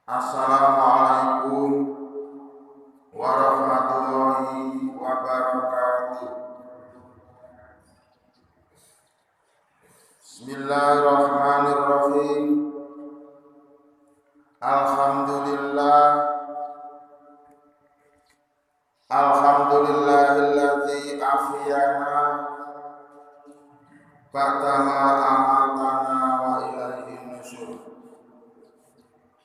Assalamualaikum warahmatullahi wabarakatuh. Bismillahirrahmanirrahim. Alhamdulillah. Alhamdulillahilladzi afiyana ba'dama amatana wa ilaihin nusyur.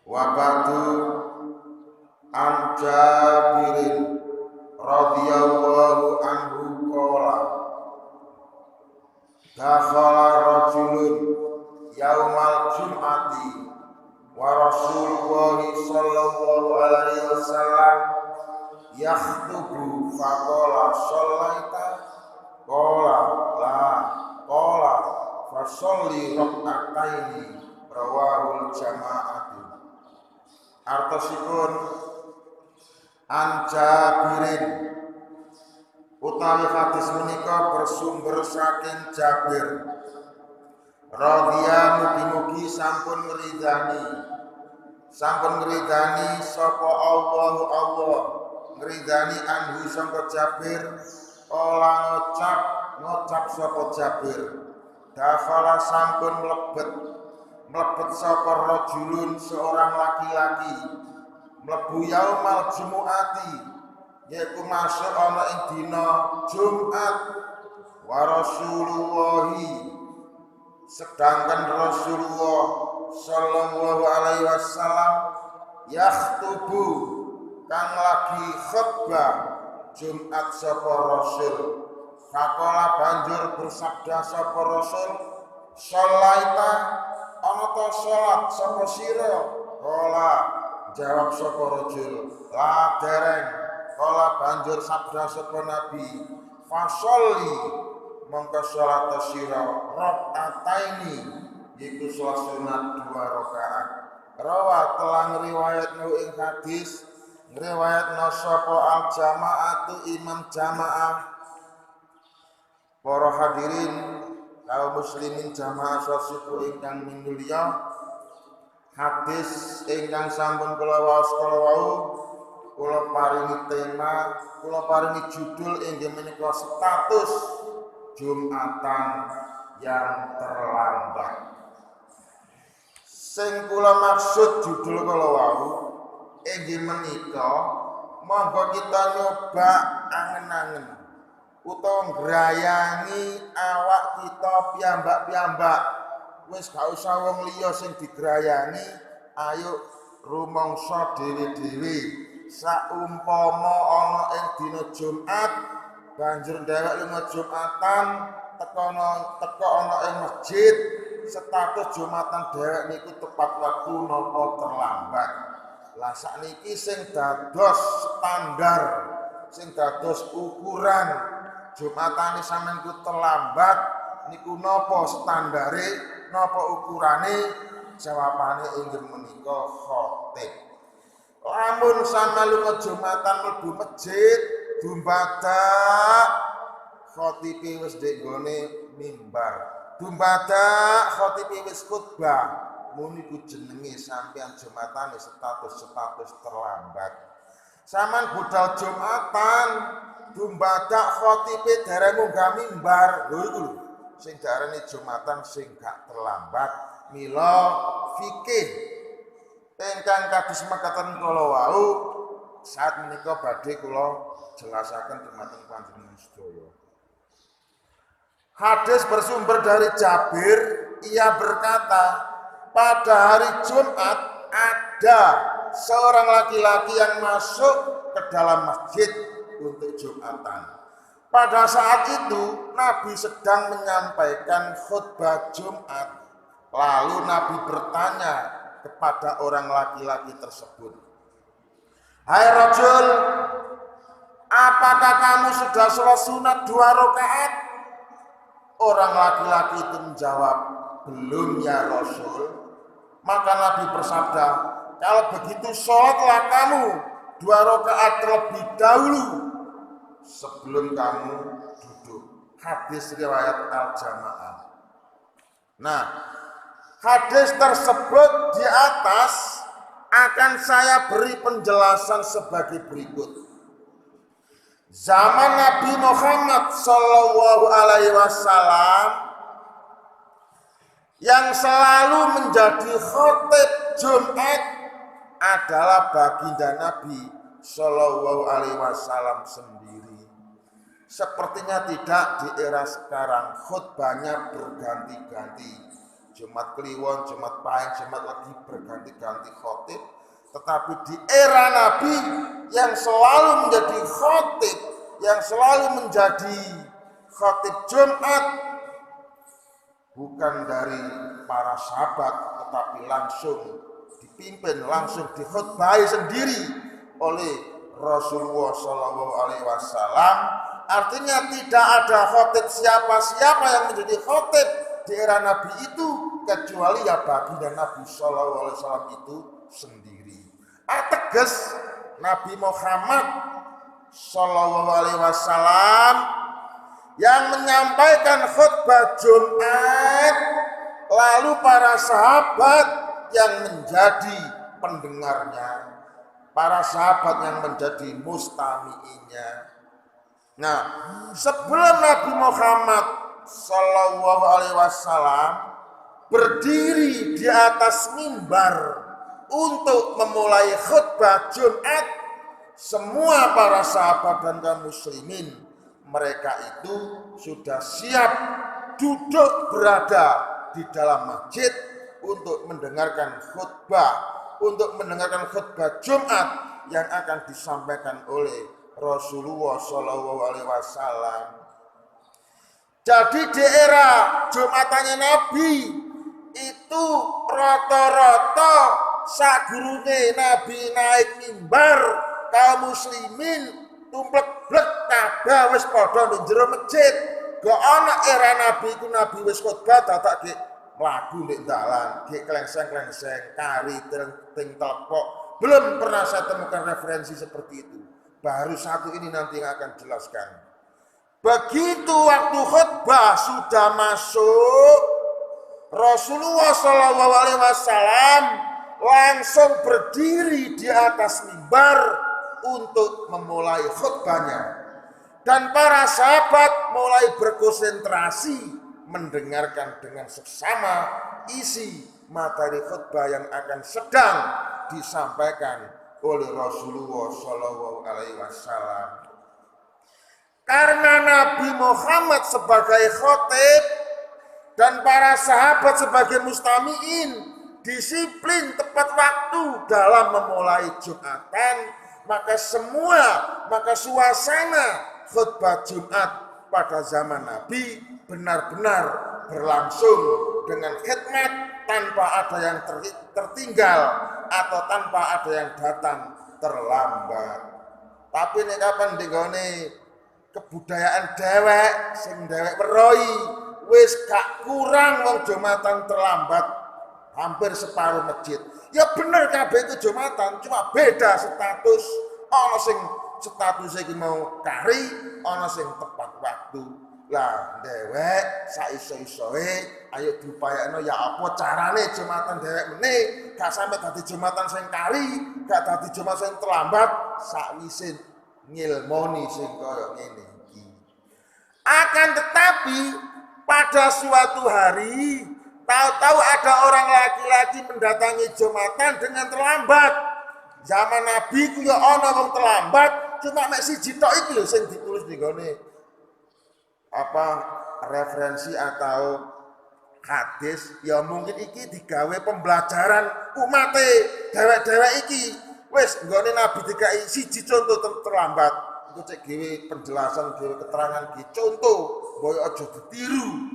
Wa ba'du an Jabirin radhiyallahu anhu qala dakhala rajulun yaumal jum'ati wa Rasulullah sallallahu alaihi wasallam yakhtubu faqala shallaita qala la qala fasolli rak'ataini rawahul jama'atu. Artosipun an Jabirin utawi hadis menika bersumber saking Jabir radhiyallahu mugi-mugi sampun ngridani sapa Allah ngridani anhu sangka Jabir ola ngocap sapa Jabir dakhala sampun mlebet sapa rajulun seorang laki-laki mlebu yaumal jumuati yaitu masuk ana ing dina Jumat wa Rasulullah sedangkan Rasulullah sallallahu alaihi wasallam yakhtubu kang lagi khutbah Jumat sapa Rasul faqala banjur bersabda sapa Rasul sholaita ana ta salat sapa sira qala jawab sapa rajul la dereng qala banjur sabda sapa nabi fasolli mongko salat sira rak'ataini iku salat sunat 2 rakaat rawa telah ngriwayatno ing hadis ngriwayatno sapa al jamaatu imam jamaah para hadirin kaum muslimin jamaah sosiku ingkang minulya hadis ingkang sampun kula waos kula paringi tema kula paringi judul inggih menika status Jumatan yang terlambat. Sing kula maksud judul kula wau inggih menika monggo kita nyoba angen-angen utawa ngrayangi awak kita piyambak-piyambak. Wis gak usah wong liya sing digrayangi, ayo rumangsa dhewe-dhewe. Saumpama ana ing dina Jumat banjur dhewek lunga Jumatan teka ana ing masjid, status Jumatan dhewek niku tepat waktu napa terlambat. Lah sakniki sing dados standar, sing dados ukuran Jumatane sampeyan ku terlambat niku napa standare, napa ukurane? Jawabane inggih menika khotib. Lamun sampeyan lunga Jumatan mlebu masjid dumbadak khotibe wis ndek gone mimbar. Dumbadak khotibe wis khutbah. Muni ku jenenge sampeyan Jumatane status terlambat. Sampeyan budal Jumatan dumbadak khotibe dereng munggah mimbar. Lho iku lho sing diarani Jumatan sing gak terlambat. Mila fikih ingkang kados mekaten kula wau saat menika badhe kula jelasaken dumateng panjenengan sedaya. Hadis bersumber dari Jabir, ia berkata, pada hari Jumat ada seorang laki-laki yang masuk ke dalam masjid untuk Jumatan. Pada saat itu Nabi sedang menyampaikan khutbah Jumat. Lalu Nabi bertanya kepada orang laki-laki tersebut, "Hai rajul, apakah kamu sudah sholat sunat 2 rakaat?" Orang laki-laki itu menjawab, "Belum ya Rasul." Maka Nabi bersabda, "Kalau begitu sholatlah kamu 2 rakaat terlebih dahulu sebelum kamu duduk." Hadis riwayat Al-Jamaah. Nah, hadis tersebut di atas akan saya beri penjelasan sebagai berikut. Zaman Nabi Muhammad Shallallahu Alaihi Wasallam yang selalu menjadi khotib Jumat adalah baginda Nabi Shallallahu Alaihi Wasallam sendiri. Sepertinya tidak di era sekarang, khutbahnya berganti-ganti. Jumat Kliwon, Jumat Pahing, Jumat lagi berganti-ganti khotib. Tetapi di era Nabi yang selalu menjadi khotib, yang selalu menjadi khotib Jumat, bukan dari para sahabat, tetapi langsung dipimpin, langsung dikhutbahi sendiri oleh Rasulullah Shallallahu Alaihi Wasallam. Artinya tidak ada khotib siapa-siapa yang menjadi khotib di era Nabi itu kecuali ya baginda Nabi Shallallahu Alaihi Wasallam itu sendiri. Ateges Nabi Muhammad Shallallahu Alaihi Wasallam yang menyampaikan khutbah Jumat, lalu para sahabat yang menjadi pendengarnya, para sahabat yang menjadi mustami'inya. Nah, sebelum Nabi Muhammad Shallallahu Alaihi Wasallam berdiri di atas mimbar untuk memulai khutbah Jumat, semua para sahabat dan kaum muslimin mereka itu sudah siap duduk berada di dalam masjid untuk mendengarkan khutbah, untuk mendengarkan khutbah Jumat yang akan disampaikan oleh Rasulullah Shallallahu Alaihi Wasallam. Jadi di era Jumatannya Nabi itu rata-rata sagurune Nabi naik mimbar, kaum muslimin tumplek-blek kabeh wis padha ning jero masjid. Go ana era Nabi iku Nabi wis khotbah dadak ge mlaku ndek dalan, ge klengseng-klengseng, kari ting telepok. Belum pernah saya temukan referensi seperti itu. Baru satu ini nanti yang akan jelaskan. Begitu waktu khutbah sudah masuk, Rasulullah Shallallahu Alaihi Wasallam langsung berdiri di atas mimbar untuk memulai khutbahnya. Dan para sahabat mulai berkonsentrasi mendengarkan dengan seksama isi materi khutbah yang akan sedang disampaikan oleh Rasulullah Shallallahu Alaihi Wasallam. Karena Nabi Muhammad sebagai khotib dan para sahabat sebagai mustami'in disiplin tepat waktu dalam memulai Jumatan, maka suasana khutbah Jumat pada zaman Nabi benar-benar berlangsung dengan khidmat tanpa ada yang tertinggal atau tanpa ada yang datang terlambat. Tapi ini kapan digone kebudayaan dewek sing dewek meroi wis gak kurang wong Jumatan terlambat hampir separuh masjid. Ya bener kabeh itu Jumatan, cuma beda status. Ana sing status iki mau kari, ana sing tepat waktu. Lah dewek saiso-isoe ayo diupayakno ya apa carane Jumatan dewek meneh gak sampe dadi Jumatan sing kari, gak dadi Jumatan sing terlambat sakwise ngilmoni sing kaya ngene iki. Akan tetapi pada suatu hari tahu-tahu ada orang laki-laki mendatangi Jumatan dengan terlambat. Zaman Nabi ku ya ana wong terlambat, cuma mek siji tok iki lho sing ditulis ning gone apa referensi atau hadis. Ya mungkin iki digawe pembelajaran umate dewek-dewek iki. Wis nggone Nabi dikai siji contoh terlambat. Iku cek gawe penjelasan, gawe keterangan iki contoh, boyo aja ditiru.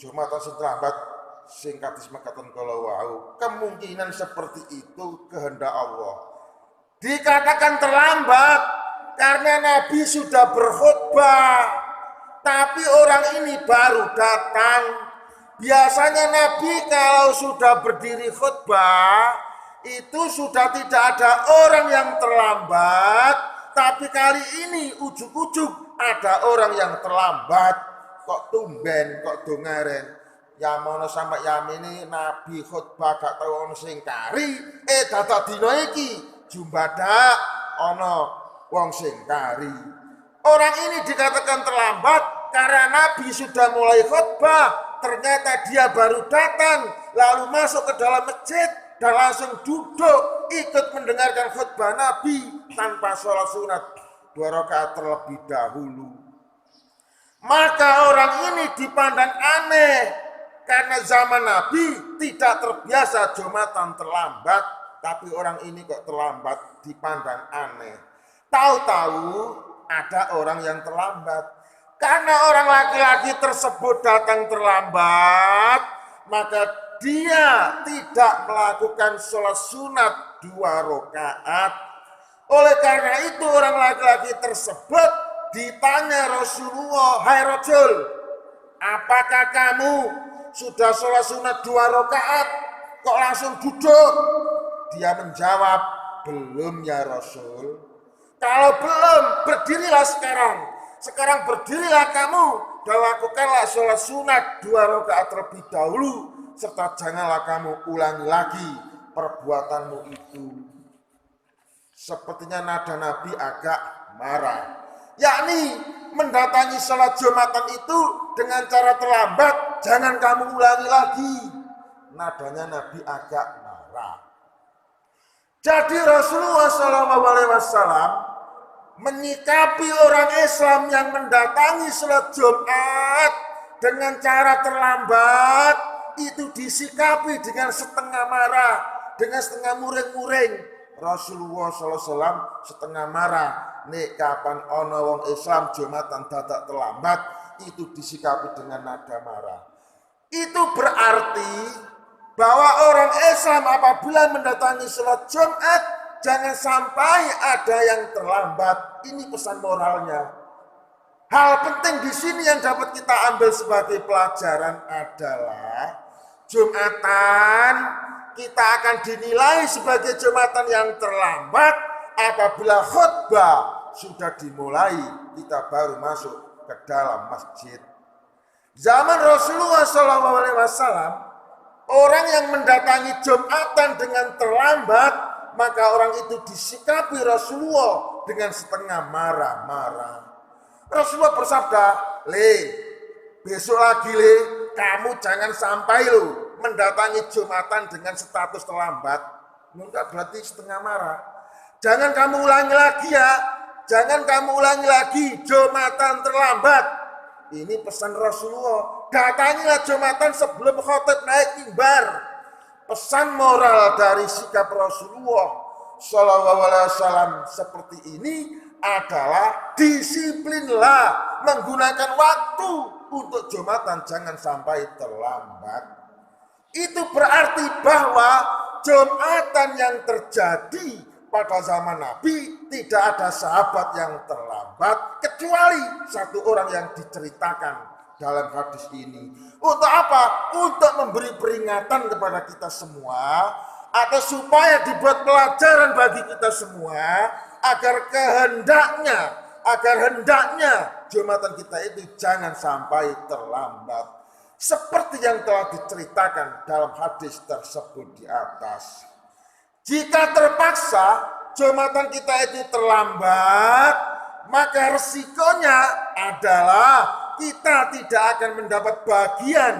Jumatan sing terlambat sing kados mekaten kala wau. Kemungkinan seperti itu kehendak Allah. Dikatakan terlambat karena Nabi sudah berkhutbah, tapi orang ini baru datang. Biasanya Nabi kalau sudah berdiri khutbah itu sudah tidak ada orang yang terlambat, tapi kali ini ujuk-ujuk ada orang yang terlambat. Kok tumben, kok dongaren. Ya mono sampai yamini Nabi khutbah gak tau ono sing kari, dadak dina iki jumbadak ono wong sing kari. Orang ini dikatakan terlambat karena Nabi sudah mulai khutbah, ternyata dia baru datang lalu masuk ke dalam masjid dan langsung duduk ikut mendengarkan khutbah Nabi tanpa sholat sunat 2 rakaat terlebih dahulu. Maka orang ini dipandang aneh karena zaman Nabi tidak terbiasa Jumatan terlambat, tapi orang ini kok terlambat dipandang aneh. Tahu-tahu ada orang yang terlambat. Karena orang laki-laki tersebut datang terlambat, maka dia tidak melakukan sholat sunat 2 rakaat. Oleh karena itu orang laki-laki tersebut ditanya Rasulullah, "Hai Rasul, apakah kamu sudah sholat sunat 2 rakaat kok langsung duduk?" Dia menjawab, "Belum ya Rasul." "Kalau belum, berdirilah sekarang. Sekarang berdirilah kamu dan lakukanlah sholat sunat 2 rakaat terlebih dahulu, serta janganlah kamu ulangi lagi perbuatanmu itu." Sepertinya nada Nabi agak marah, yakni mendatangi sholat Jumatan itu dengan cara terlambat, jangan kamu ulangi lagi. Nadanya Nabi agak marah. Jadi Rasulullah SAW menyikapi orang Islam yang mendatangi sholat Jumat dengan cara terlambat itu disikapi dengan setengah marah, dengan setengah muring-muring. Rasulullah SAW setengah marah, nek kapan ono wong Islam Jumatan dadak terlambat, itu disikapi dengan nada marah. Itu berarti bahwa orang Islam apabila mendatangi sholat Jumat jangan sampai ada yang terlambat. Ini pesan moralnya. Hal penting di sini yang dapat kita ambil sebagai pelajaran adalah Jumatan kita akan dinilai sebagai Jumatan yang terlambat apabila khutbah sudah dimulai, kita baru masuk ke dalam masjid. Zaman Rasulullah SAW, orang yang mendatangi Jumatan dengan terlambat, maka orang itu disikapi Rasulullah dengan setengah marah-marah. Rasulullah bersabda, besok lagi kamu jangan sampai mendatangi Jumatan dengan status terlambat. Enggak berarti setengah marah. Jangan kamu ulangi lagi ya. Jangan kamu ulangi lagi Jumatan terlambat. Ini pesan Rasulullah. Datangilah Jumatan sebelum khotib naik mimbar. Pesan moral dari sikap Rasulullah SAW seperti ini adalah disiplinlah menggunakan waktu untuk Jumatan, jangan sampai terlambat. Itu berarti bahwa Jumatan yang terjadi pada zaman Nabi tidak ada sahabat yang terlambat kecuali satu orang yang diceritakan dalam hadis ini. Untuk apa? Untuk memberi peringatan kepada kita semua atau supaya dibuat pelajaran bagi kita semua agar hendaknya Jumatan kita itu jangan sampai terlambat. Seperti yang telah diceritakan dalam hadis tersebut di atas. Jika terpaksa Jumatan kita itu terlambat, maka resikonya adalah kita tidak akan mendapat bagian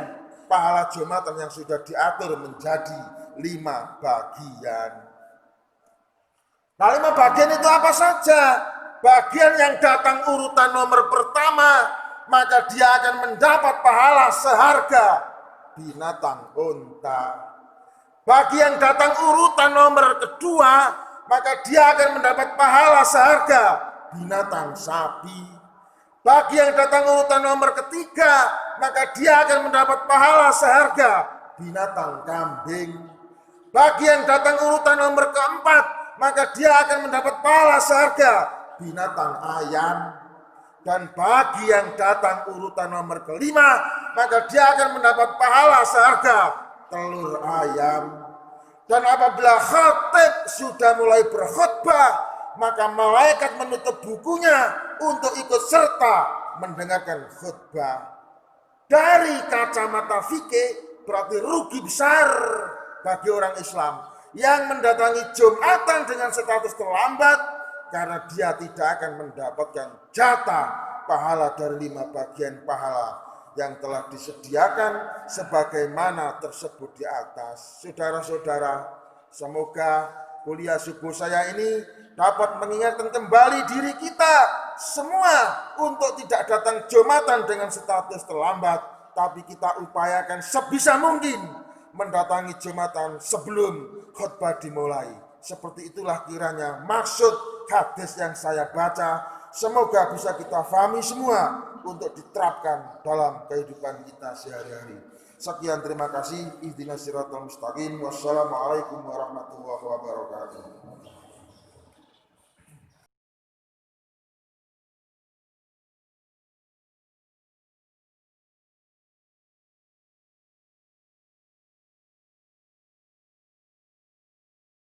pahala Jumatan yang sudah diatur menjadi 5 bagian. Nah, 5 bagian itu apa saja? Bagian yang datang urutan nomor pertama, maka dia akan mendapat pahala seharga binatang unta. Bagi yang datang urutan nomor kedua, maka dia akan mendapat pahala seharga binatang sapi. Bagi yang datang urutan nomor ketiga, maka dia akan mendapat pahala seharga binatang kambing. Bagi yang datang urutan nomor keempat, maka dia akan mendapat pahala seharga binatang ayam. Dan bagi yang datang urutan nomor kelima, maka dia akan mendapat pahala seharga telur ayam. Dan apabila khatib sudah mulai berkhutbah, maka malaikat menutup bukunya untuk ikut serta mendengarkan khutbah. Dari kacamata fikih berarti rugi besar bagi orang Islam yang mendatangi Jumatan dengan status terlambat, karena dia tidak akan mendapatkan jatah pahala dari 5 bagian pahala yang telah disediakan sebagaimana tersebut di atas. Saudara-saudara, semoga kuliah subuh saya ini dapat mengingatkan kembali diri kita semua untuk tidak datang Jumatan dengan status terlambat, tapi kita upayakan sebisa mungkin mendatangi Jumatan sebelum khutbah dimulai. Seperti itulah kiranya maksud hadis yang saya baca. Semoga bisa kita pahami semua untuk diterapkan dalam kehidupan kita sehari-hari. Sekian, terima kasih. Ihdinas siratal mustaqim. Wassalamualaikum warahmatullahi wabarakatuh.